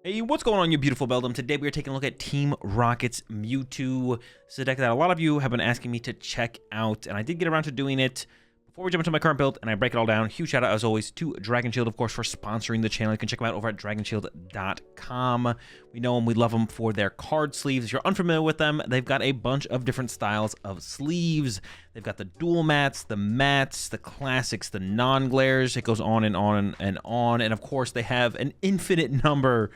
Hey, what's going on, you beautiful Beldom? Today we are taking a look at Team Rocket's Mewtwo. This is a deck that a lot of you have been asking me to check out, and I did get around to doing it. Before we jump into my current build and I break it all down, huge shout out as always to Dragon Shield, of course, for sponsoring the channel. You can check them out over at dragonshield.com. We know them, we love them for their card sleeves. If you're unfamiliar with them, they've got a bunch of different styles of sleeves. They've got the dual mats, the classics, the non-glares. It goes on and on and on. And of course, they have an infinite number,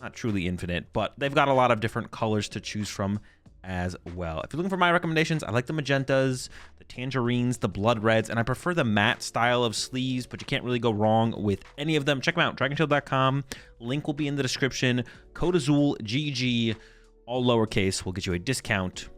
not truly infinite, but they've got a lot of different colors to choose from as well. If you're looking for my recommendations, I like the magentas, the tangerines, the blood reds, and I prefer the matte style of sleeves, but you can't really go wrong with any of them. Check them out, dragonshield.com. Link will be in the description. Code AzulGG, all lowercase, will get you a discount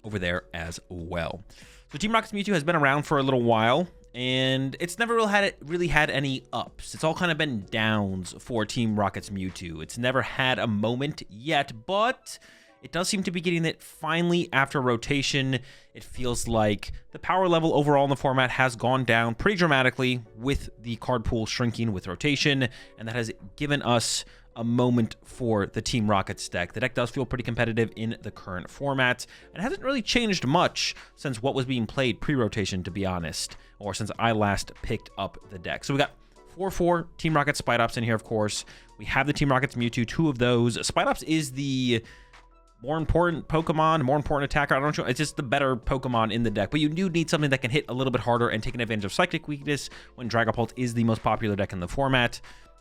over there as well. So Team Rocket's Mewtwo has been around for a little while, and it's never really had any ups. It's all kind of been downs for Team Rocket's Mewtwo. It's never had a moment yet, but it does seem to be getting it finally after rotation. It feels like the power level overall in the format has gone down pretty dramatically with the card pool shrinking with rotation, and that has given us a moment for the Team Rocket's deck. The deck does feel pretty competitive in the current format, and hasn't really changed much since what was being played pre-rotation, to be honest, or since I last picked up the deck. So we got 4-4 Team Rocket Spidops in here, of course. We have the Team Rocket's Mewtwo, two of those. Spidops is the more important Pokemon, more important attacker. I don't know. It's just the better Pokemon in the deck. But you do need something that can hit a little bit harder, and taking advantage of Psychic weakness when Dragapult is the most popular deck in the format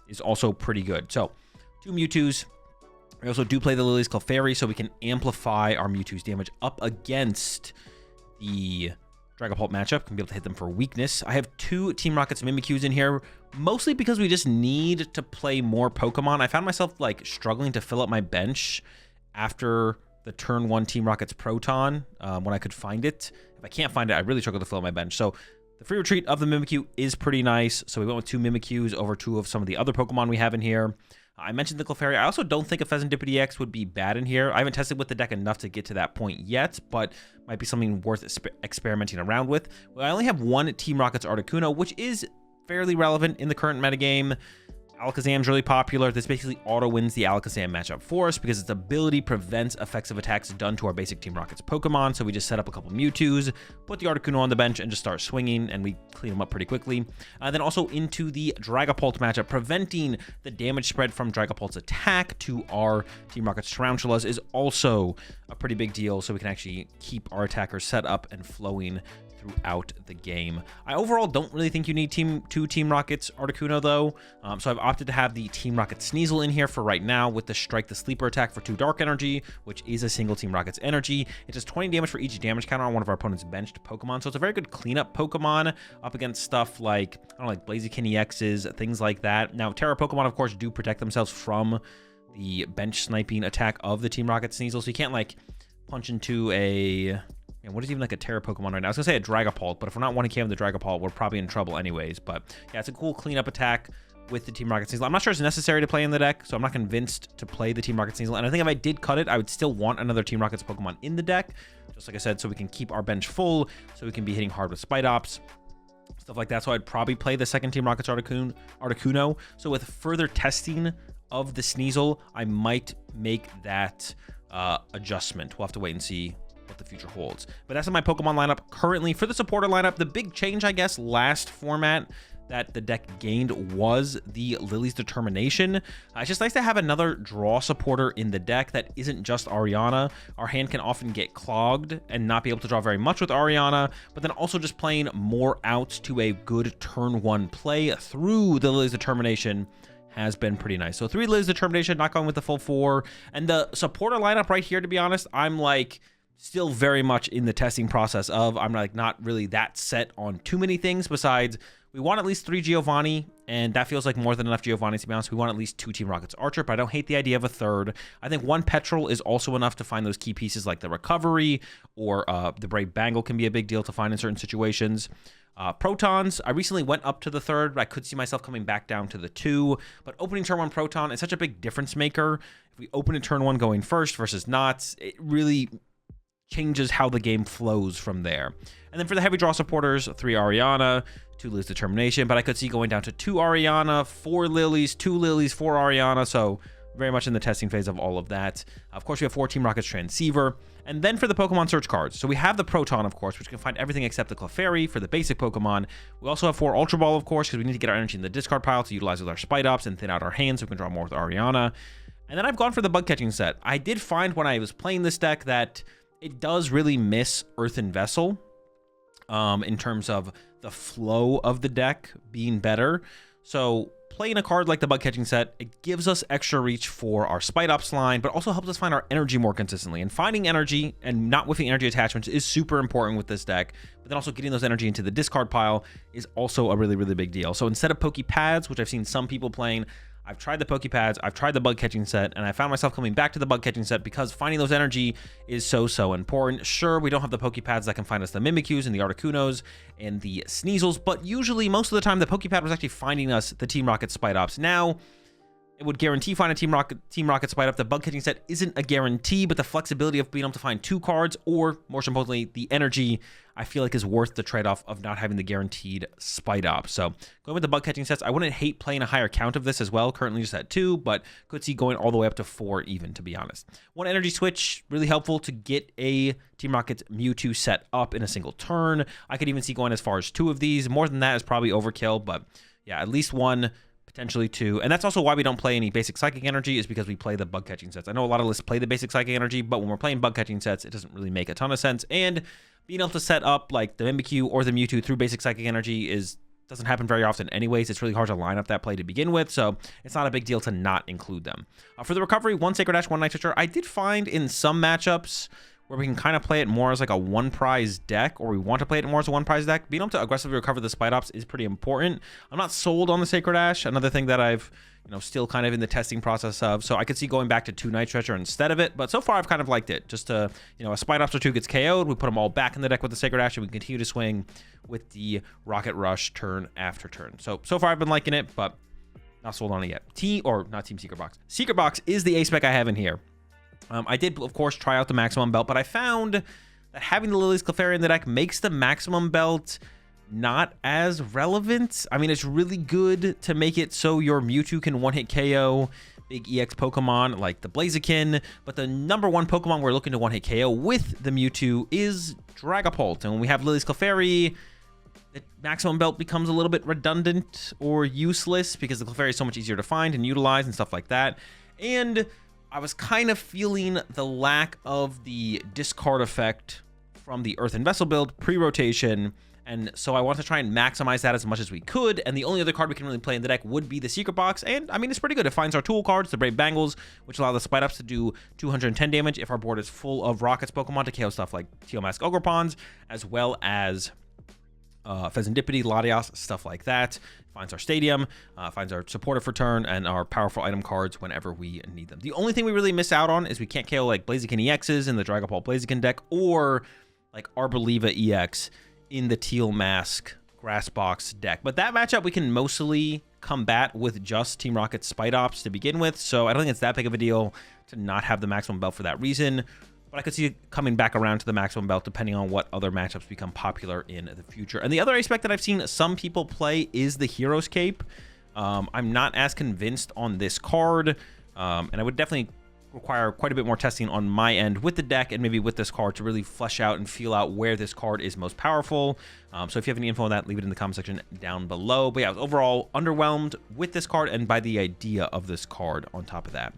is also pretty good. So, two Mewtwo's. We also do play the Lillie's Clefairy, so we can amplify our Mewtwo's damage up against the Dragapult matchup. Can be able to hit them for weakness. I have two Team Rocket's Mimikyus in here, mostly because we just need to play more Pokemon. I found myself like struggling to fill up my bench after the turn 1 Team Rocket's Proton, when I could find it. If I can't find it, I really struggle to fill up my bench. So the free retreat of the Mimikyu is pretty nice. So we went with two Mimikyus over two of some of the other Pokemon we have in here. I mentioned the Clefairy. I also don't think a Pheasantipity X would be bad in here. I haven't tested with the deck enough to get to that point yet, but might be something worth experimenting around with. Well, I only have one Team Rocket's Articuno, which is fairly relevant in the current metagame. Alakazam's really popular. This basically auto-wins the Alakazam matchup for us because its ability prevents effects of attacks done to our basic Team Rocket's Pokemon. So we just set up a couple Mewtwo's, put the Articuno on the bench, and just start swinging, and we clean them up pretty quickly. Then also into the Dragapult matchup, preventing the damage spread from Dragapult's attack to our Team Rocket's Tarountulas is also a pretty big deal, so we can actually keep our attackers set up and flowing throughout the game. I overall don't really think you need two Team Rocket's Articuno though, so I've opted to have the Team Rocket Sneasel in here for right now with the Strike the Sleeper attack for 2 Dark Energy, which is a single Team Rocket's energy. It does 20 damage for each damage counter on one of our opponent's benched Pokemon, so it's a very good cleanup Pokemon up against stuff like, I don't know, like Blaziken EXs, things like that. Now, Terra Pokemon, of course, do protect themselves from the bench sniping attack of the Team Rocket Sneasel, so you can't like punch into a... And what is even like a Terra Pokemon right now? I was gonna say a Dragapult, but if we're not 1K with the Dragapult, we're probably in trouble anyways. But yeah, it's a cool cleanup attack with the Team Rocket Sneasel. I'm not sure it's necessary to play in the deck, so I'm not convinced to play the Team Rocket Sneasel. And I think if I did cut it, I would still want another Team Rocket's Pokemon in the deck, just like I said, so we can keep our bench full, so we can be hitting hard with Spidops, stuff like that. So I'd probably play the second Team Rocket's Articuno. So with further testing of the Sneasel, I might make that adjustment. We'll have to wait and see what the future holds. But that's in my Pokemon lineup currently. For the supporter lineup, the big change, I guess, last format that the deck gained was the Lillie's Determination. It's just nice to have another draw supporter in the deck that isn't just Ariana. Our hand can often get clogged and not be able to draw very much with Ariana, but then also just playing more outs to a good turn 1 play through the Lillie's Determination has been pretty nice. So 3 Lillie's Determination, not going with the full 4. And the supporter lineup right here, to be honest, I'm like still very much in the testing process of, I'm like not really that set on too many things besides we want at least 3 Giovanni, and that feels like more than enough Giovanni, to be honest. We want at least 2 Team Rocket's Archer, but I don't hate the idea of a third. I think 1 Petrel is also enough to find those key pieces like the recovery, or the Brave Bangle can be a big deal to find in certain situations. Protons, I recently went up to the 3rd, but I could see myself coming back down to the 2. But opening turn 1 Proton is such a big difference maker. If we open in turn 1 going first versus not, it really changes how the game flows from there. And then for the heavy draw supporters, 3 Ariana, 2 Lillie's Determination, but I could see going down to 2 Ariana, 4 Lillies, 2 Lillies, 4 Ariana, so very much in the testing phase of all of that. Of course, we have 4 Team Rocket's Transceiver. And then for the Pokemon search cards, so we have the Proton, of course, which can find everything except the Clefairy for the basic Pokemon. We also have 4 Ultra Ball, of course, because we need to get our energy in the discard pile to utilize with our Spidops and thin out our hands so we can draw more with Ariana. And then I've gone for the bug catching set. I did find when I was playing this deck that it does really miss Earthen Vessel in terms of the flow of the deck being better. So playing a card like the bug catching set, it gives us extra reach for our Spidops line, but also helps us find our energy more consistently. And finding energy and not whiffing energy attachments is super important with this deck, but then also getting those energy into the discard pile is also a really, really big deal. So instead of Pokepads, which I've seen some people playing, I've tried the Pokepads, I've tried the bug catching set, and I found myself coming back to the bug catching set because finding those energy is so important. Sure, we don't have the Pokepads that can find us the Mimikyus and the Articunos and the Sneasels, but usually most of the time the Pokepad was actually finding us the Team Rocket Spidops. Now, it would guarantee find a Team Rocket Spidop. The bug catching set isn't a guarantee, but the flexibility of being able to find 2 cards, or more importantly, the energy, I feel like is worth the trade-off of not having the guaranteed Spidops. So going with the bug catching sets, I wouldn't hate playing a higher count of this as well. Currently just at 2, but could see going all the way up to 4 even, to be honest. 1 energy switch, really helpful to get a Team Rocket Mewtwo set up in a single turn. I could even see going as far as 2 of these. More than that is probably overkill, but yeah, at least 1. Potentially 2, and that's also why we don't play any basic psychic energy, is because we play the bug catching sets. I know a lot of lists play the basic psychic energy, but when we're playing bug catching sets, it doesn't really make a ton of sense. And being able to set up like the Mimikyu or the Mewtwo through basic psychic energy doesn't happen very often anyways. It's really hard to line up that play to begin with, so it's not a big deal to not include them. For the recovery, 1 Sacred Ash, 1 Night Stretcher. I did find in some matchups where we can kind of play it more as like a 1 prize deck, or we want to play it more as a 1 prize deck, being able to aggressively recover the Spidops is pretty important. I'm not sold on the Sacred Ash, another thing that I've, still kind of in the testing process of, so I could see going back to 2 Night Stretcher instead of it, but so far I've kind of liked it. Just to, a Spidops or 2 gets KO'd, we put them all back in the deck with the Sacred Ash, and we continue to swing with the Rocket Rush turn after turn. So far I've been liking it, but not sold on it yet. Not Team Secret Box. Secret Box is the A-spec I have in here. I did, of course, try out the Maximum Belt, but I found that having the Lillie's Clefairy in the deck makes the Maximum Belt not as relevant. I mean, it's really good to make it so your Mewtwo can one-hit KO big EX Pokemon like the Blaziken, but the #1 Pokemon we're looking to one-hit KO with the Mewtwo is Dragapult, and when we have Lillie's Clefairy, the Maximum Belt becomes a little bit redundant or useless because the Clefairy is so much easier to find and utilize and stuff like that. And I was kind of feeling the lack of the discard effect from the Earthen Vessel build pre-rotation, and so I wanted to try and maximize that as much as we could, and the only other card we can really play in the deck would be the Secret Box, and I mean, it's pretty good. It finds our tool cards, the Brave Bangles, which allow the Spidops to do 210 damage if our board is full of Rockets Pokemon to KO stuff like Teal Mask Ogrepons, as well as Pheasantipity, Latias, stuff like that. Finds our Stadium, finds our Supporter for turn, and our powerful item cards whenever we need them. The only thing we really miss out on is we can't KO like Blaziken EXs in the Dragapult Blaziken deck, or like Arboliva EX in the Teal Mask Grass Box deck. But that matchup we can mostly combat with just Team Rocket Spidops to begin with, so I don't think it's that big of a deal to not have the Maximum Belt for that reason. But I could see it coming back around to the Maximum Belt depending on what other matchups become popular in the future. And the other aspect that I've seen some people play is the Hero's Cape. I'm not as convinced on this card, and I would definitely require quite a bit more testing on my end with the deck and maybe with this card to really flesh out and feel out where this card is most powerful. So if you have any info on that, leave it in the comment section down below. But yeah, I was overall underwhelmed with this card and by the idea of this card on top of that.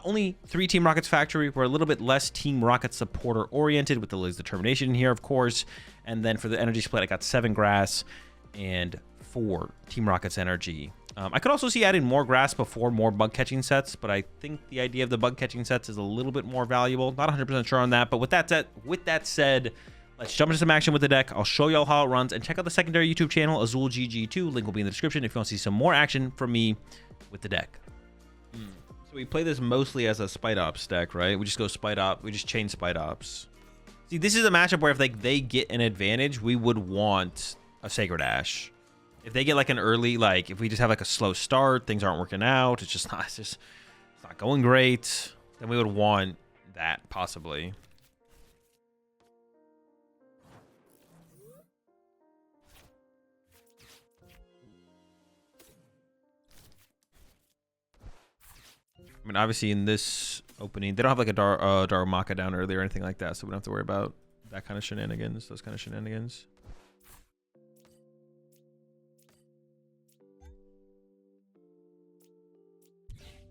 Only 3 Team Rockets Factory. We're a little bit less Team Rocket supporter oriented with the Lillie's Determination here, of course. And then for the energy split, I got 7 Grass and 4 Team Rockets Energy. I could also see adding more Grass before more bug catching sets, but I think the idea of the bug catching sets is a little bit more valuable. Not 100% sure on that, but with that said, let's jump into some action with the deck. I'll show y'all how it runs, and check out the secondary YouTube channel, AzulGG2. Link will be in the description if you want to see some more action from me with the deck. So we play this mostly as a Spidops deck, right? We just go Spidops. We just chain Spidops. See, this is a matchup where if they get an advantage, we would want a Sacred Ash. If they get like an early, like if we just have like a slow start, things aren't working out, it's not going great, then we would want that possibly. I mean, obviously in this opening, they don't have like a Darumaka down early or anything like that, so we don't have to worry about that kind of shenanigans, those kind of shenanigans.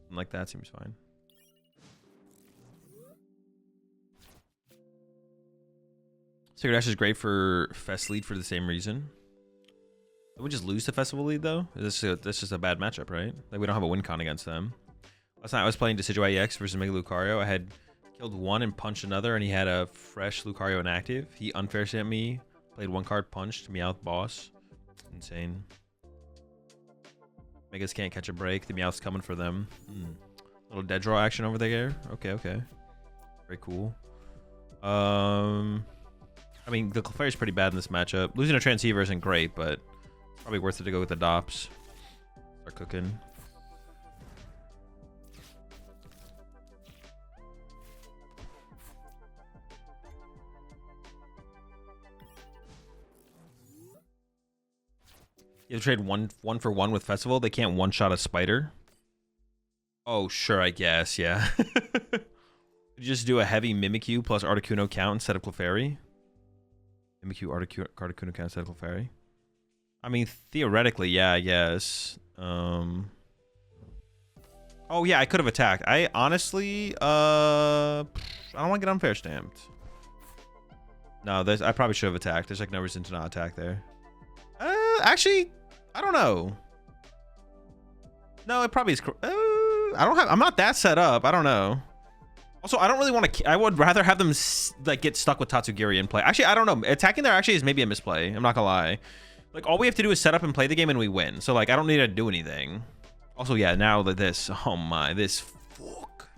Something like that seems fine. Sacred Ash is great for Fest lead for the same reason. Did we just lose the festival lead though? This just a bad matchup, right? Like we don't have a win con against them. Last night I was playing Decidueye EX versus Mega Lucario. I had killed one and punched another, and he had a fresh Lucario inactive. He unfair sent me, played one card, punched Meowth boss. Insane. Megas can't catch a break. The Meowth's coming for them. Little dead draw action over there. Okay, okay. Very cool. I mean, the Clefairy is pretty bad in this matchup. Losing a Transceiver isn't great, but it's probably worth it to go with the Dops. Start cooking. You have to trade one for one with Festival. They can't one-shot a Spider. Oh, sure, I guess, yeah. You just do a heavy Mimikyu plus Articuno count instead of Clefairy. Mimikyu, Articuno count instead of Clefairy. I mean, theoretically, yeah, I guess. Oh, yeah, I could have attacked. I honestly, I don't want to get unfair stamped. No, I probably should have attacked. There's like no reason to not attack there. Actually, I don't know. No, it probably is. I'm not that set up. I don't know. Also, I don't really want to. I would rather have them like get stuck with Tatsugiri and play. Actually, I don't know. Attacking there actually is maybe a misplay. I'm not gonna lie. Like all we have to do is set up and play the game and we win. So like I don't need to do anything. Also, yeah. Now that this. Oh my. This. Fuck.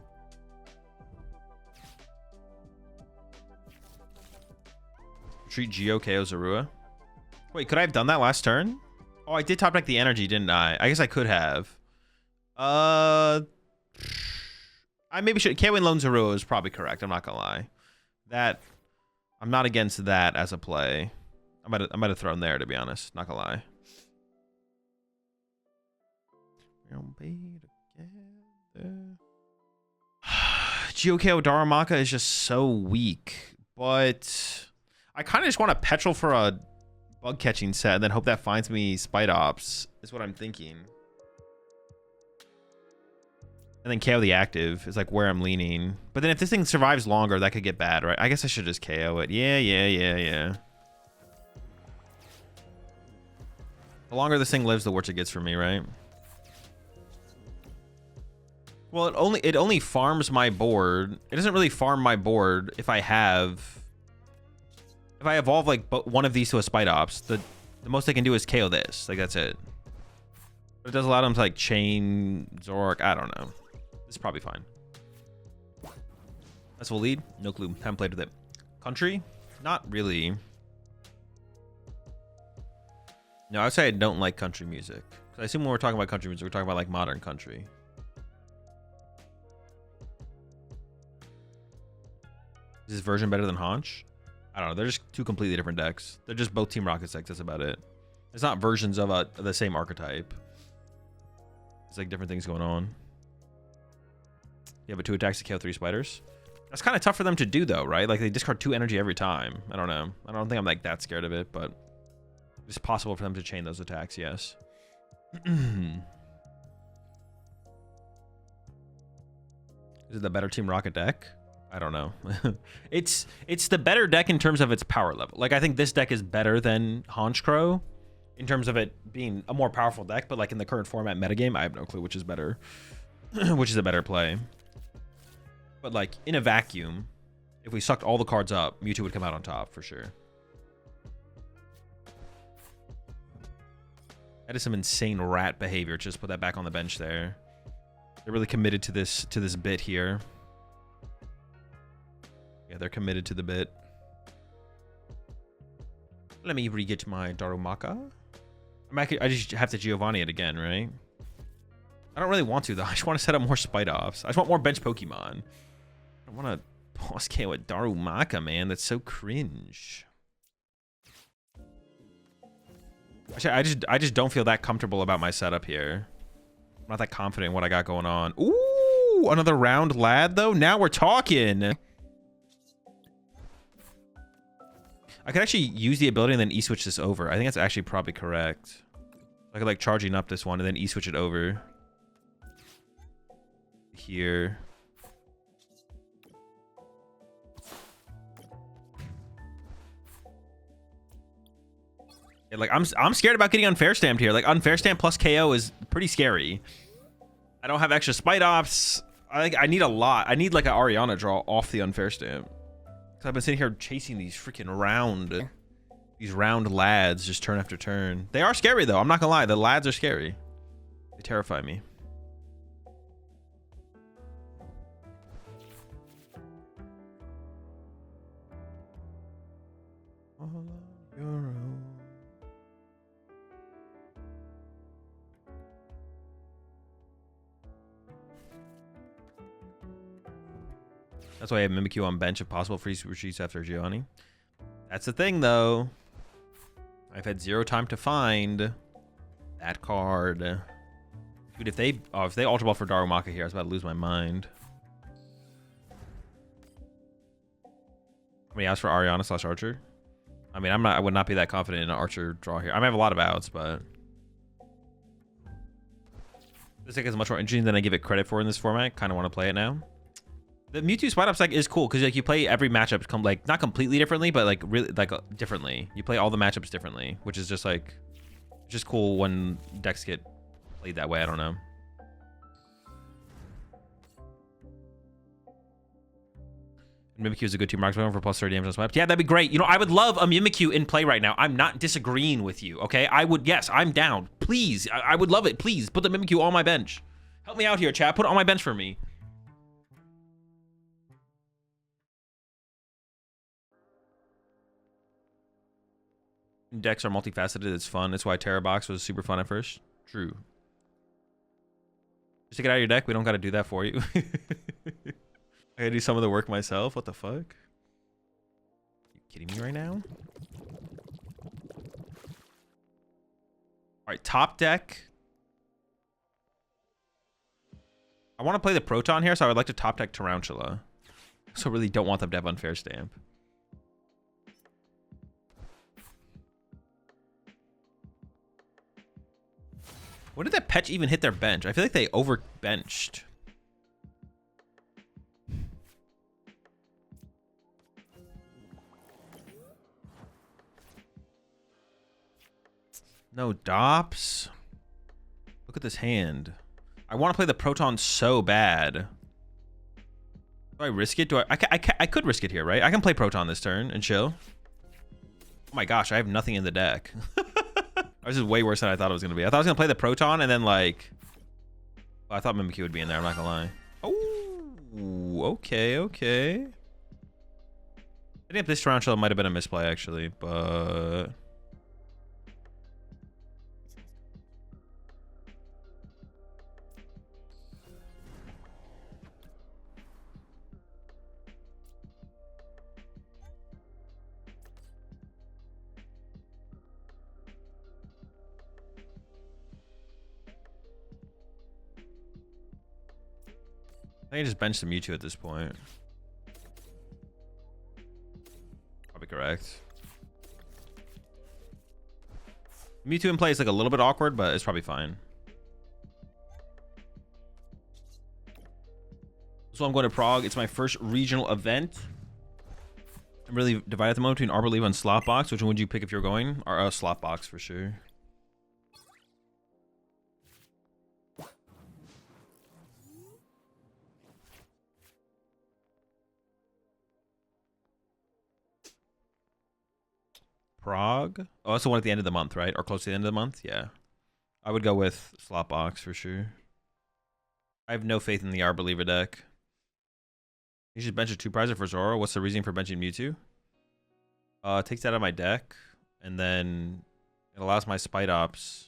Treat Geo KO Zorua. Wait, could I have done that last turn? Oh, I did top deck the energy, didn't I? I guess I could have. I maybe should. KOing Lone Zorua is probably correct. I'm not gonna lie. That I'm not against that as a play. I might have thrown there to be honest. Not gonna lie. GeoKO Darumaka is just so weak, but I kind of just want a Petrel for a bug catching set and then hope that finds me Spidops is what I'm thinking. And then KO the active is like where I'm leaning. But then if this thing survives longer, that could get bad, right? I guess I should just KO it. Yeah. The longer this thing lives, the worse it gets for me, right? Well, it only farms my board. It doesn't really farm my board if I evolve like one of these to a Spidops. The most I can do is KO this. Like that's it. But it does allow them to like chain Zork. I don't know. This is probably fine. Festival lead? No clue. Haven't played with it. Country? Not really. No, I would say I don't like country music. I assume when we're talking about country music, we're talking about like modern country. Is this version better than Haunch? I don't know. They're just two completely different decks. They're just both Team Rocket decks. That's about it. It's not versions of the same archetype. It's like different things going on. You have a 2 attacks to KO 3 spiders. That's kind of tough for them to do though, right? Like they discard 2 energy every time. I don't know. I don't think I'm like that scared of it, but it's possible for them to chain those attacks, yes. Is it the better Team Rocket deck? I don't know. It's the better deck in terms of its power level. Like I think this deck is better than Honchkrow in terms of it being a more powerful deck, but like in the current format metagame, I have no clue which is better. Which is a better play. But like in a vacuum, if we sucked all the cards up, Mewtwo would come out on top for sure. That is some insane rat behavior. Just put that back on the bench there. They're really committed to this bit here. Yeah, they're committed to the bit. Let me re-get my Darumaka. I just have to Giovanni it again, right? I don't really want to though. I just want to set up more Spidops. I just want more bench Pokemon. I don't want to boss KO with Darumaka, man. That's so cringe. Actually, I just don't feel that comfortable about my setup here. I'm not that confident in what I got going on. Ooh, Ooh, another round lad, though. Now we're talking. I could actually use the ability and then E-switch this over. I think that's actually probably correct. I could like charging up this one and then E-switch it over. Here. Yeah, like I'm scared about getting unfair stamped here. Like unfair stamp plus KO is pretty scary. I don't have extra Spidops. I need a lot. I need like an Ariana draw off the unfair stamp. Cause I've been sitting here chasing these freaking round lads just turn after turn. They are scary though. I'm not gonna lie. The lads are scary. They terrify me. All your own. That's why I have Mimikyu on bench if possible. Free retreats after Giovanni. That's the thing, though. I've had 0 time to find that card. Dude, if they Ultra Ball for Darumaka here, I was about to lose my mind. How many outs for Ariana / Archer? I mean, I would not be that confident in an Archer draw here. I might have a lot of outs, but this deck is much more interesting than I give it credit for in this format. Kind of want to play it now. The Mewtwo Spidops deck is cool because like you play every matchup like not completely differently, but like really like differently. You play all the matchups differently, which is just like just cool when decks get played that way. I don't know. Mimikyu is a good team marks for plus 30 damage on swipes. Yeah, that'd be great. You know, I would love a Mimikyu in play right now. I'm not disagreeing with you, okay? I would, yes, I'm down. Please, I would love it. Please, put the Mimikyu on my bench. Help me out here, chat. Put it on my bench for me. Decks are multifaceted. It's fun. That's why Terra Box was super fun at first. True. Just take it out of your deck. We don't got to do that for you. I gotta do some of the work myself. What the fuck? You kidding me right now? All right, top deck. I want to play the Proton here, so I would like to top deck Tarountula. So really don't want them to have unfair stamp. When did that Petch even hit their bench? I feel like they overbenched. No Dops. Look at this hand. I want to play the Proton so bad. Do I risk it? I could risk it here, right? I can play Proton this turn and chill. Oh my gosh, I have nothing in the deck. This is way worse than I thought it was going to be. I thought I was going to play the Proton and then like... Well, I thought Mimikyu would be in there, I'm not going to lie. Oh, okay, okay. I think this Tarountula might have been a misplay actually, but... I think I just bench the Mewtwo at this point. Probably correct. Mewtwo in play is like a little bit awkward, but it's probably fine. So I'm going to Prague. It's my first regional event. I'm really divided at the moment between Arbor Leaf and Slot Box. Which one would you pick if you're going? Or Slot Box for sure. Prague? Oh, that's the one at the end of the month, right? Or close to the end of the month? Yeah. I would go with Slot Box for sure. I have no faith in the Arbor Leaver deck. You should bench a 2-prizer for Zoro. What's the reason for benching Mewtwo? It takes that out of my deck, and then it allows my Spidops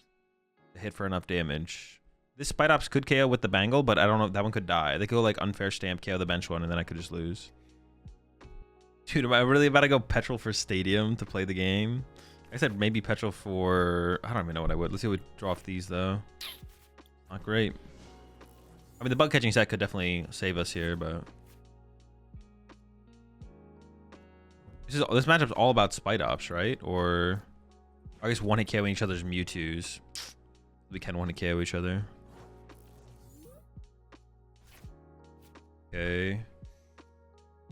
to hit for enough damage. This Spidops could KO with the Bangle, but I don't know. That one could die. They could go like unfair stamp, KO the bench one, and then I could just lose. Dude, am I really about to go Petrel for Stadium to play the game? I said maybe Petrel for... I don't even know what I would. Let's see what we draw off these, though. Not great. I mean, the bug catching set could definitely save us here, but this matchup's all about Spidops, right? Or I guess one hit KO each other's Mewtwo's. We can one hit KO each other. Okay.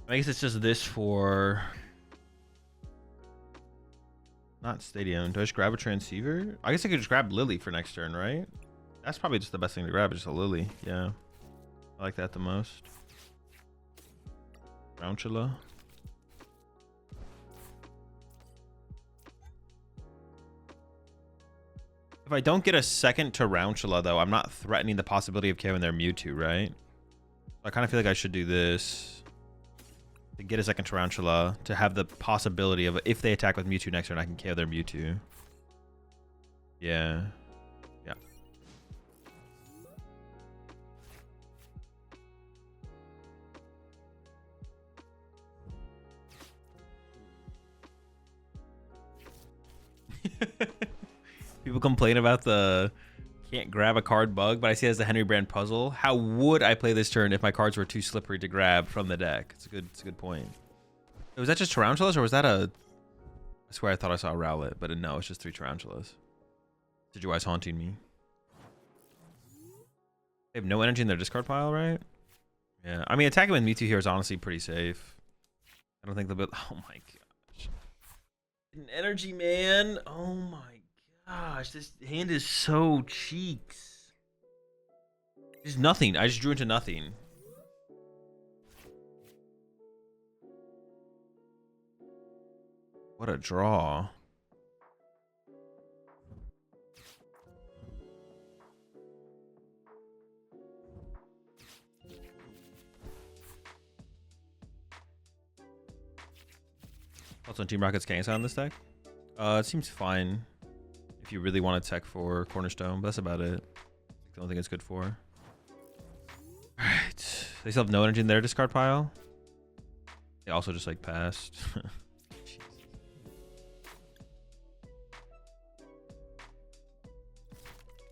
I guess it's just this for not Stadium. Do I just grab a Transceiver? I guess I could just grab Lillie for next turn, right? That's probably just the best thing to grab, is just a Lillie. Yeah. I like that the most. Tarountula. If I don't get a second Tarountula, though, I'm not threatening the possibility of KOing their Mewtwo, right? I kind of feel like I should do this to get a second Tarountula, to have the possibility of, if they attack with Mewtwo next turn, I can KO their Mewtwo. Yeah. Yeah. People complain about the can't grab a card bug, but I see it as a Henry Brand puzzle. How would I play this turn if my cards were too slippery to grab from the deck? It's a good point. Was that just Tarountulas, or was that a... I swear I thought I saw a Rowlet, but no, it's just 3 Tarountulas. Decidueye's haunting me. They have no energy in their discard pile, right? Yeah, I mean, attacking with Mewtwo here is honestly pretty safe. I don't think they'll be... Oh my gosh. An energy, man. Oh my gosh, this hand is so cheeks. There's nothing. I just drew into nothing. What a draw. Also, Team Rocket's Kangaskhan on this deck. It seems fine if you really want to tech for Cornerstone, but that's about it. The only thing it's good for. Alright. They still have no energy in their discard pile. They also just like passed.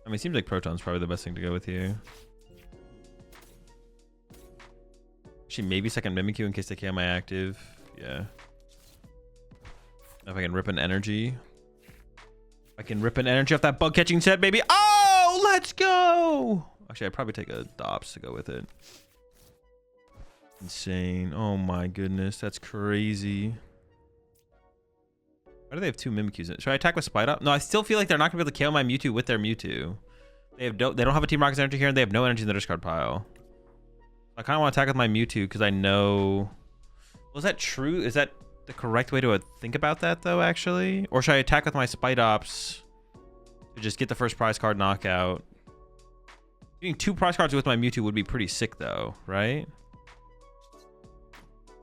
I mean, it seems like Proton's probably the best thing to go with here. Actually, maybe second Mimikyu in case they KO my active. Yeah. If I can rip an energy. I can rip an energy off that bug catching set, baby. Oh, let's go. Actually, I'd probably take a Dops to go with it. Insane. Oh my goodness. That's crazy. Why do they have 2 Mimikyus in it? Should I attack with Spidops? No, I still feel like they're not going to be able to KO my Mewtwo with their Mewtwo. They don't have a Team Rocket's energy here, and they have no energy in their discard pile. I kind of want to attack with my Mewtwo because I know... Was that true? Is that the correct way to think about that, though, actually? Or should I attack with my Spidops to just get the first prize card knockout? Getting 2 prize cards with my Mewtwo would be pretty sick, though, right?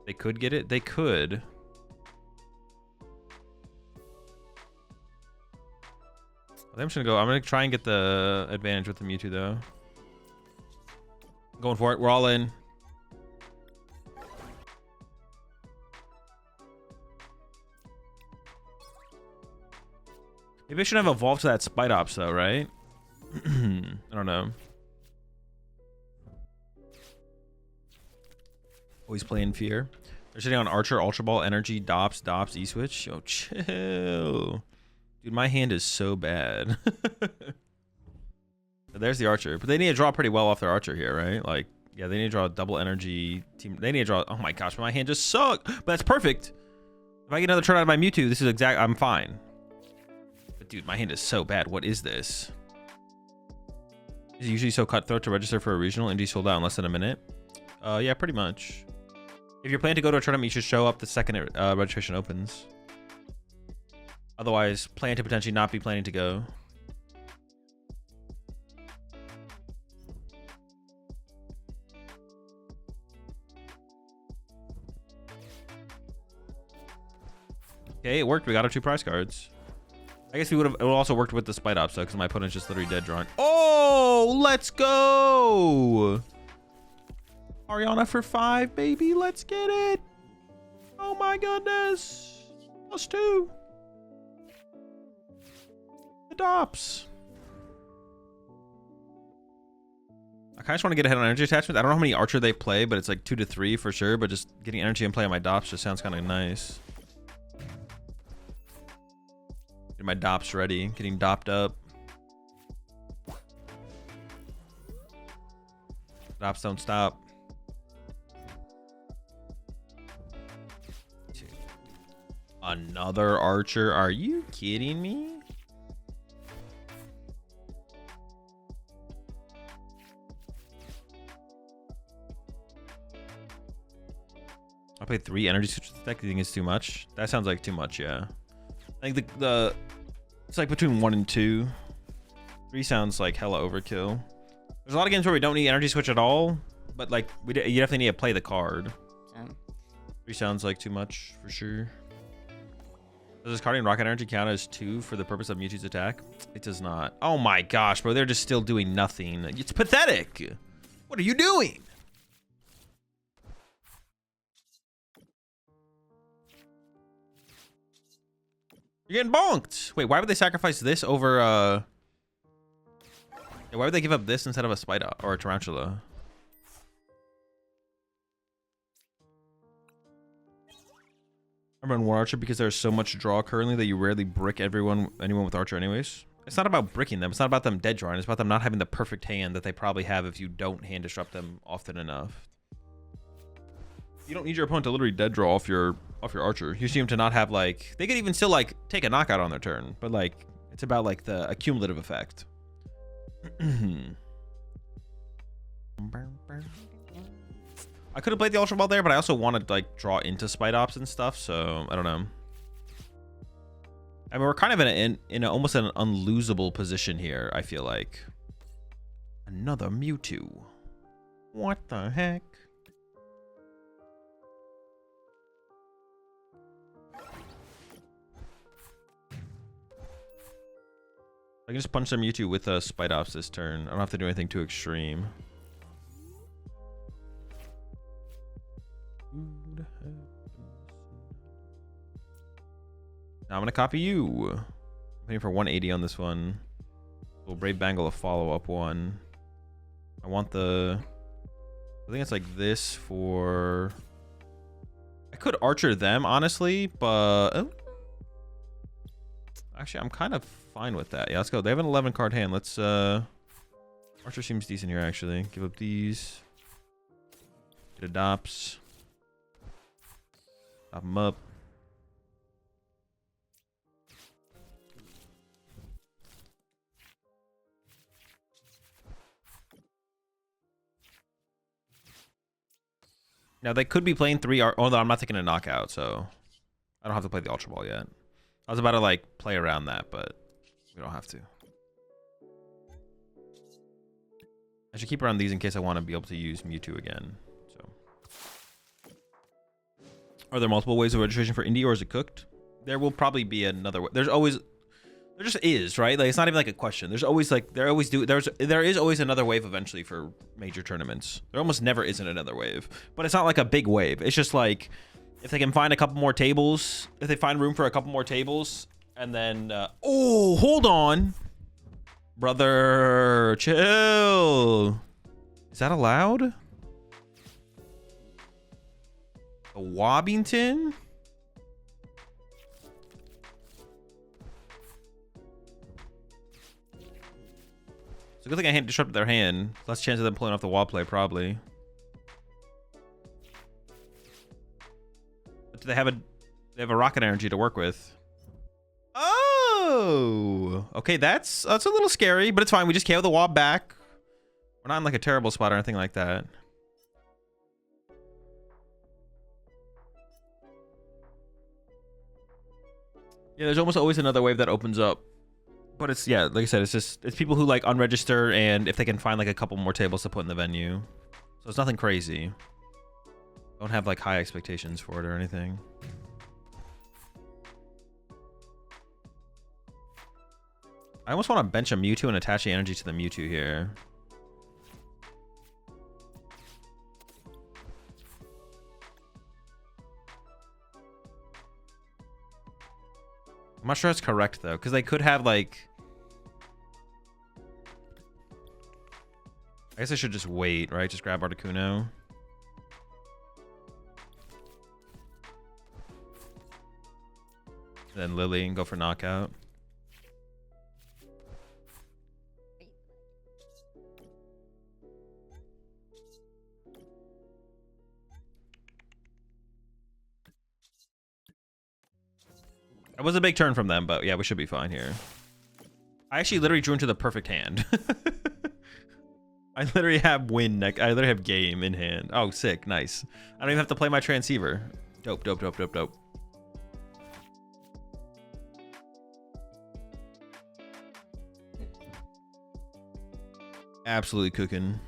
They could get it? They could. I'm just gonna go. I'm gonna try and get the advantage with the Mewtwo, though. Going for it. We're all in. Maybe I should have evolved to that Spidops, though, right? I don't know. Always playing fear. They're sitting on Archer, Ultra Ball, Energy, Dops, E-Switch. Yo, chill. Dude, my hand is so bad. There's the Archer. But they need to draw pretty well off their Archer here, right? Like, yeah, they need to draw a double energy team. They need to draw... Oh my gosh, my hand just sucked. But that's perfect. If I get another turn out of my Mewtwo, this is exact... I'm fine. But dude, my hand is so bad. What is this? Is it usually so cutthroat to register for a regional and be sold out in less than a minute? Yeah, pretty much. If you're planning to go to a tournament, you should show up the second registration opens. Otherwise, plan to potentially not be planning to go. Okay, it worked. We got our 2 prize cards. I guess we would have. It would also worked with the Spidops though, because my opponent's just literally dead drawing. Oh, let's go! Ariana for 5, baby. Let's get it. Oh my goodness. +2. The Dops. I kind of just want to get ahead on energy attachments. I don't know how many Archer they play, but it's like 2 to 3 for sure. But just getting energy and play on my Dops just sounds kind of nice. Getting my Dops ready. Getting dopped up. Dops don't stop. Another Archer? Are you kidding me? I played 3 energy switches with the deck. Do you think it's too much? That sounds like too much, yeah. I think the it's like between 1 and 2. 3 sounds like hella overkill. There's a lot of games where we don't need energy switch at all, but like you definitely need to play the card. 3 sounds like too much for sure. Does this card in Rocket Energy count as 2 for the purpose of Mewtwo's attack? It does not. Oh my gosh, bro. They're just still doing nothing. It's pathetic. What are you doing? You're getting bonked. Wait, why would they sacrifice this over... Yeah, why would they give up this instead of a Spidops or a Tarountula? I'm on War Archer because there's so much draw currently that you rarely brick anyone with Archer anyways. It's not about bricking them. It's not about them dead drawing. It's about them not having the perfect hand that they probably have if you don't hand disrupt them often enough. You don't need your opponent to literally dead draw off your Archer. You seem to not have like... They could even still like take a knockout on their turn. But like, it's about like the accumulative effect. I could have played the Ultra Ball there, but I also wanted to like draw into Spidops and stuff, so I don't know. I mean, we're kind of in almost an unlosable position here, I feel like. Another Mewtwo. What the heck? I can just punch some Mewtwo with a Spidops this turn. I don't have to do anything too extreme. Now I'm gonna copy you. I'm waiting for 180 on this one. We'll Brave Bangle a follow-up one. I want the... I think it's like this for... I could Archer them, honestly, but... Oh. Actually, I'm kind of fine with that. Yeah, let's go. They have an 11 card hand. Let's... Archer seems decent here, actually. Give up these. It adopts. Top them up. Now they could be playing 3 art. Oh no, I'm not taking a knockout, so I don't have to play the Ultra Ball yet. I was about to like play around that, but we don't have to. I should keep around these in case I want to be able to use Mewtwo again. So, are there multiple ways of registration for indie, or is it cooked? There will probably be another way. There's always, there just is, right? Like it's not even like a question. There's always like there is always another wave eventually for major tournaments. There almost never isn't another wave, but it's not like a big wave. It's just like if they can find a couple more tables, if they find room for a couple more tables, and then oh, hold on, brother, chill. Is that allowed? A Wobbington? It's a good thing I hadn't disrupted their hand. Less chance of them pulling off the wall play, probably. But do they have a rocket energy to work with? Oh, okay, that's a little scary, but it's fine. We just KO the Wob back. We're not in like a terrible spot or anything like that. Yeah, there's almost always another wave that opens up. But it's, yeah, like I said, it's people who like unregister, and if they can find like a couple more tables to put in the venue. So it's nothing crazy. Don't have like high expectations for it or anything. I almost want to bench a Mewtwo and attach the energy to the Mewtwo here. I'm not sure it's correct though, because they could have like... I guess I should just wait, right? Just grab Articuno. Then Lillie and go for knockout. That was a big turn from them, but yeah, we should be fine here. I actually literally drew into the perfect hand. I literally have win neck. I literally have game in hand. Oh, sick. Nice. I don't even have to play my Transceiver. Dope, dope, dope, dope, dope. Absolutely cooking.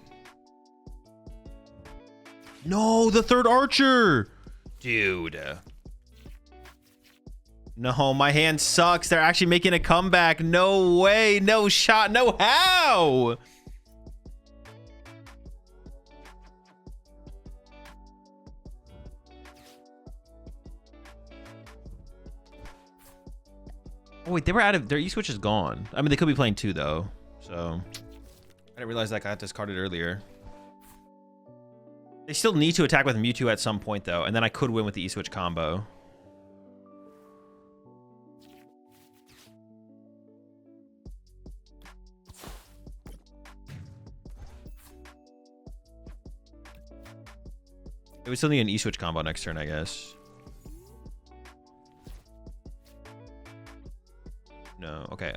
No, the third Archer. Dude. No, my hand sucks. They're actually making a comeback. No way. No shot. No how. Oh, wait. They were out of... Their E-Switch is gone. I mean, they could be playing 2, though. So... I didn't realize that got discarded earlier. They still need to attack with Mewtwo at some point, though. And then I could win with the E-Switch combo. We still need an E-Switch combo next turn, I guess. No. Okay.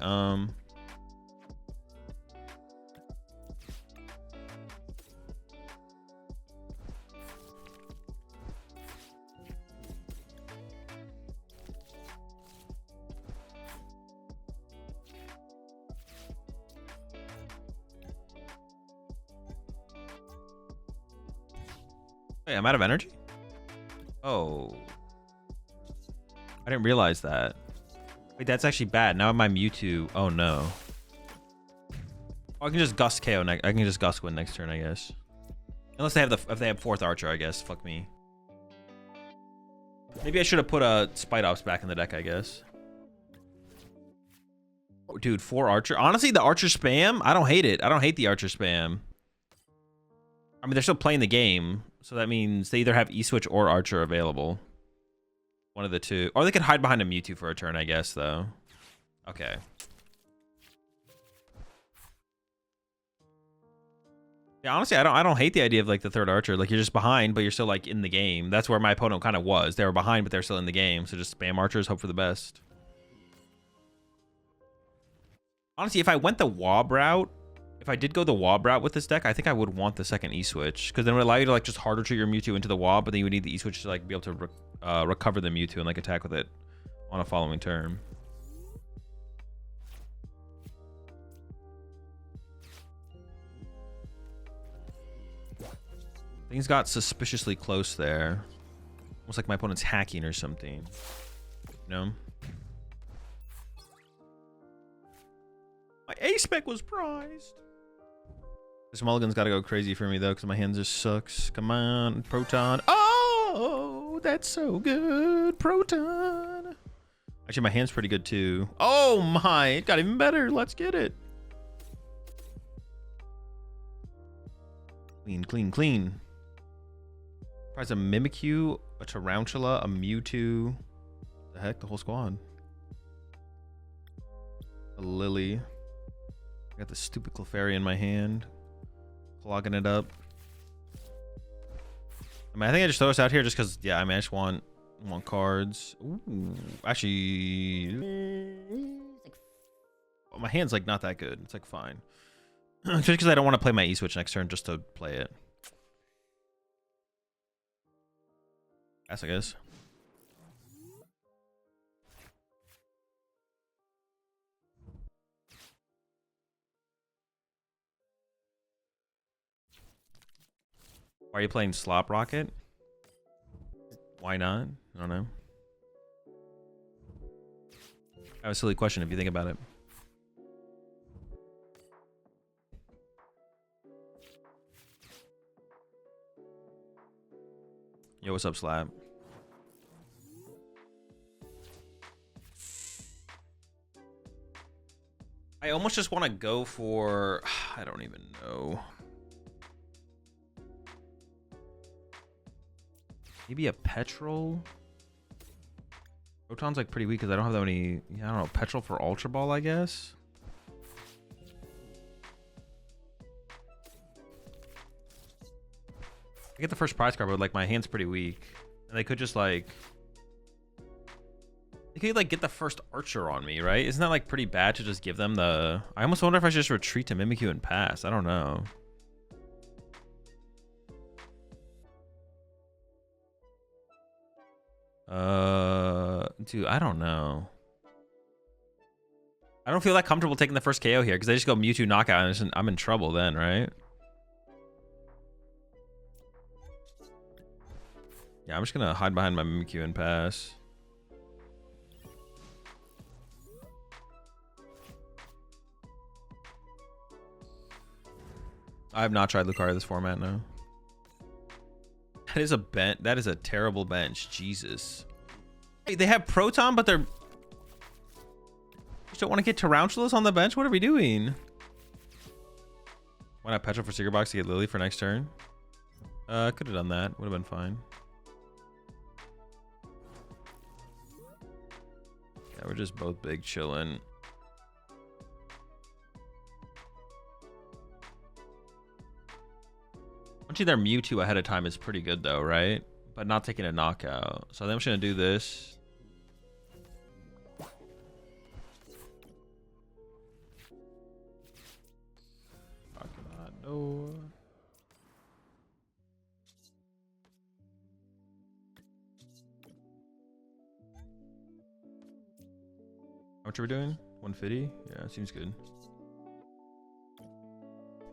Wait, I'm out of energy? Oh. I didn't realize that. Wait, that's actually bad. Now my Mewtwo. Oh no. Oh, I can just Gust KO next. I can just Gust win next turn, I guess. Unless they have if they have 4th Archer, I guess. Fuck me. Maybe I should have put a Spidops back in the deck, I guess. Oh, dude, 4 Archer. Honestly, the Archer spam, I don't hate it. I don't hate the Archer spam. I mean, they're still playing the game. So that means they either have E-Switch or Archer available. One of the two. Or they could hide behind a Mewtwo for a turn, I guess, though. Okay. Yeah, honestly, I don't hate the idea of like the 3rd Archer. Like you're just behind, but you're still like in the game. That's where my opponent kind of was. They were behind, but they're still in the game. So just spam Archers, hope for the best. Honestly, if I went the Wob route, if I did go the Wob route with this deck, I think I would want the 2nd E-Switch. Because then it would allow you to like just harder treat your Mewtwo into the Wob, but then you would need the E-Switch to like be able to recover the Mewtwo and like attack with it on a following turn. Things got suspiciously close there. Almost like my opponent's hacking or something. You know? My A-Spec was prized. This mulligan's got to go crazy for me, though, because my hand just sucks. Come on, Proton. Oh, that's so good. Proton. Actually, my hand's pretty good, too. Oh, my. It got even better. Let's get it. Clean, clean, clean. Prize a Mimikyu, a Tarountula, a Mewtwo. The heck? The whole squad. A Lillie. I got the stupid Clefairy in my hand. Clogging it up. I mean, I think I just throw this out here just because, yeah, I mean, I just want cards. Ooh, actually, my hand's like not that good. It's like fine. Just because I don't want to play my E-Switch next turn just to play it. I guess. Why are you playing Slop Rocket? Why not? I don't know. That was a silly question if you think about it. Yo, what's up, Slab? I almost just want to go for... I don't even know. Maybe a Petrel. Proton's like pretty weak because I don't have that many. Yeah, I don't know. Petrel for Ultra Ball, I guess. I get the first prize card, but like my hand's pretty weak, and they could just like. They could like get the first Archer on me, right? Isn't that like pretty bad to just give them the... I almost wonder if I should just retreat to Mimikyu and pass. I don't know. Dude, I don't know. I don't feel that comfortable taking the first KO here because I just go Mewtwo knockout and I'm in trouble then, right? Yeah, I'm just gonna hide behind my Mimikyu and pass. I have not tried Lucario this format, no. That is a bench. That is a terrible bench. Jesus. Hey, they have Proton, but they're... You just don't want to get Tarountulas on the bench? What are we doing? Why not Petrel for Secret Box to get Lillie for next turn? Could have done that. Would have been fine. Yeah, we're just both big chilling. Punching their Mewtwo ahead of time is pretty good though, right? But not taking a knockout. So I think I'm just gonna do this. No. How much are we doing? 150? Yeah, seems good.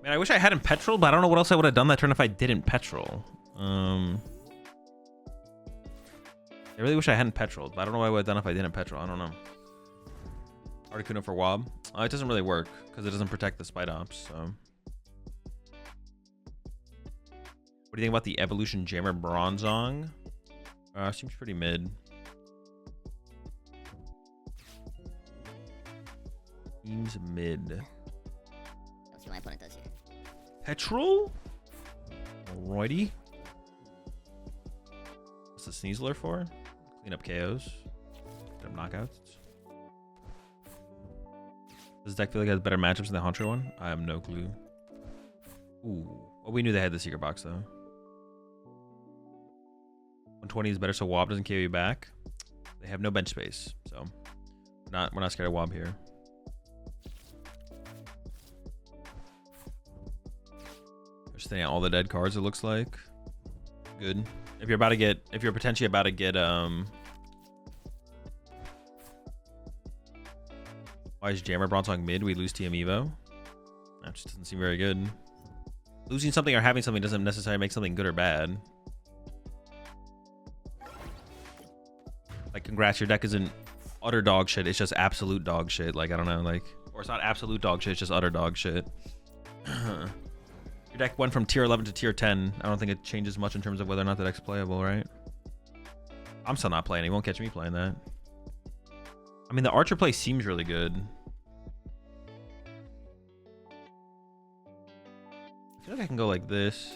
Man, I wish I hadn't Petrel, but I don't know what else I would have done that turn if I didn't Petrel. I really wish I hadn't Petrel, but I don't know what I would have done if I didn't Petrel. I don't know. Articuno for Wob. It doesn't really work because it doesn't protect the Spidops. So, what do you think about the Evolution Jammer Bronzong? Seems pretty mid. Seems mid. That's what my opponent does here. Petrel? Alrighty. What's the Sneasel for? Clean up KOs. Get up knockouts. Does this deck feel like it has better matchups than the Hunter one? I have no clue. Ooh. Well, we knew they had the Secret Box though. 120 is better so Wob doesn't KO you back. They have no bench space, so we're not scared of Wob here. Just thinking out all the dead cards, it looks like. Good. If you're potentially about to get why is Jammer Bronzong mid? We lose TM Evo. That just doesn't seem very good. Losing something or having something doesn't necessarily make something good or bad. Like, congrats, your deck isn't utter dog shit, it's just absolute dog shit. Like, I don't know, like, or it's not absolute dog shit, it's just utter dog shit. Your deck went from tier 11 to tier 10. I don't think it changes much in terms of whether or not the deck's playable, right? I'm still not playing. He won't catch me playing that. I mean, the Archer play seems really good. I feel like I can go like this.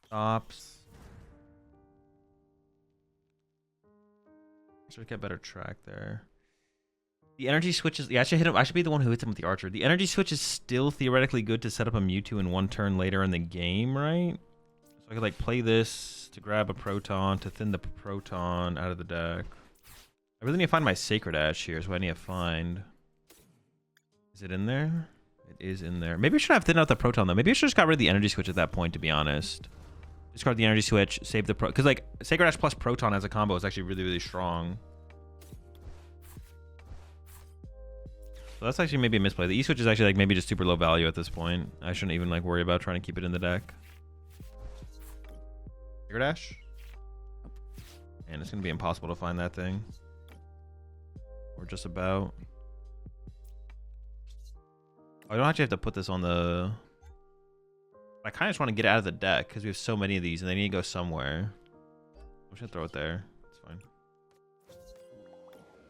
Stops. Should get better track there. The energy switch is... Yeah, I should hit him. I should be the one who hits him with the Archer. The energy switch is still theoretically good to set up a Mewtwo in one turn later in the game, right? So I could like play this to grab a Proton, to thin the Proton out of the deck. I really need to find my Sacred Ash here, so I need to find... Is it in there? It is in there. Maybe I should have thinned out the Proton though. Maybe I should just got rid of the energy switch at that point, to be honest. Discard the energy switch, save the because like Sacred Ash plus Proton as a combo is actually really, really strong. So that's actually maybe a misplay. The E switch is actually like maybe just super low value at this point. I shouldn't even like worry about trying to keep it in the deck. Sacred Ash? And it's gonna be impossible to find that thing. Or just about. I don't actually have to put this on the... I kind of just want to get out of the deck because we have so many of these and they need to go somewhere. I'm just gonna throw it there. It's fine.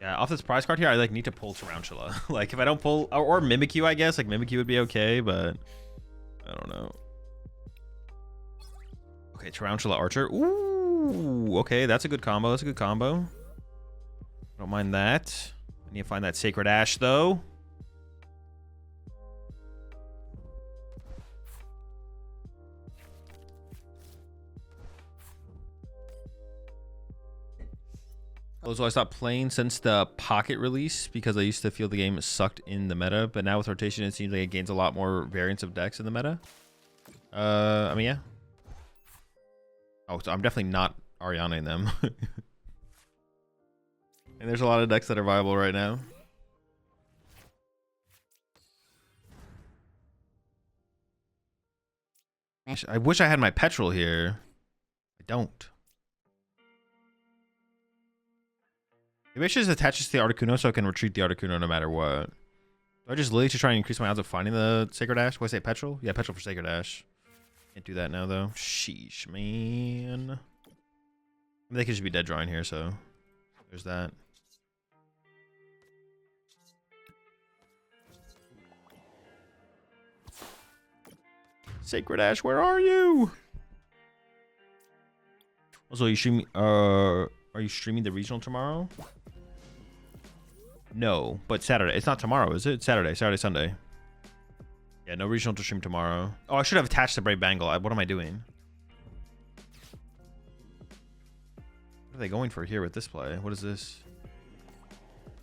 Yeah, off this prize card here, I like need to pull Tarountula. Like if I don't pull or Mimikyu, I guess like Mimikyu would be okay, but I don't know. Okay, Tarountula Archer. Ooh, okay, that's a good combo. That's a good combo. Don't mind that. I need to find that Sacred Ash though. So I stopped playing since the Pocket release because I used to feel the game sucked in the meta, but now with rotation, it seems like it gains a lot more variance of decks in the meta. I mean, yeah. Oh, so I'm definitely not Ariana in them. And there's a lot of decks that are viable right now. I wish I had my Petrel here. I don't. Maybe I should just attach this to the Articuno so I can retreat the Articuno no matter what. Do I just Lillie to try and increase my odds of finding the Sacred Ash? What I say, Petrel? Yeah, Petrel for Sacred Ash. Can't do that now, though. Sheesh, man. I mean, they could just be dead drawing here, so there's that. Sacred Ash, where are you? Also, you streaming? Are you streaming the regional tomorrow? No, but Saturday. It's not tomorrow, is it? It's Saturday. Saturday, Sunday. Yeah, no regional to stream tomorrow. Oh, I should have attached the Brave Bangle. What am I doing? What are they going for here with this play? What is this?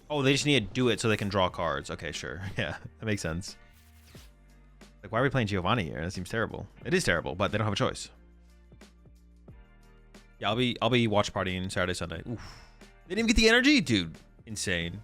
Oh, they just need to do it so they can draw cards. Okay, sure. Yeah, that makes sense. Like, why are we playing Giovanni here? That seems terrible. It is terrible, but they don't have a choice. Yeah, I'll be watch partying Saturday, Sunday. Oof. They didn't even get the energy, dude. Insane.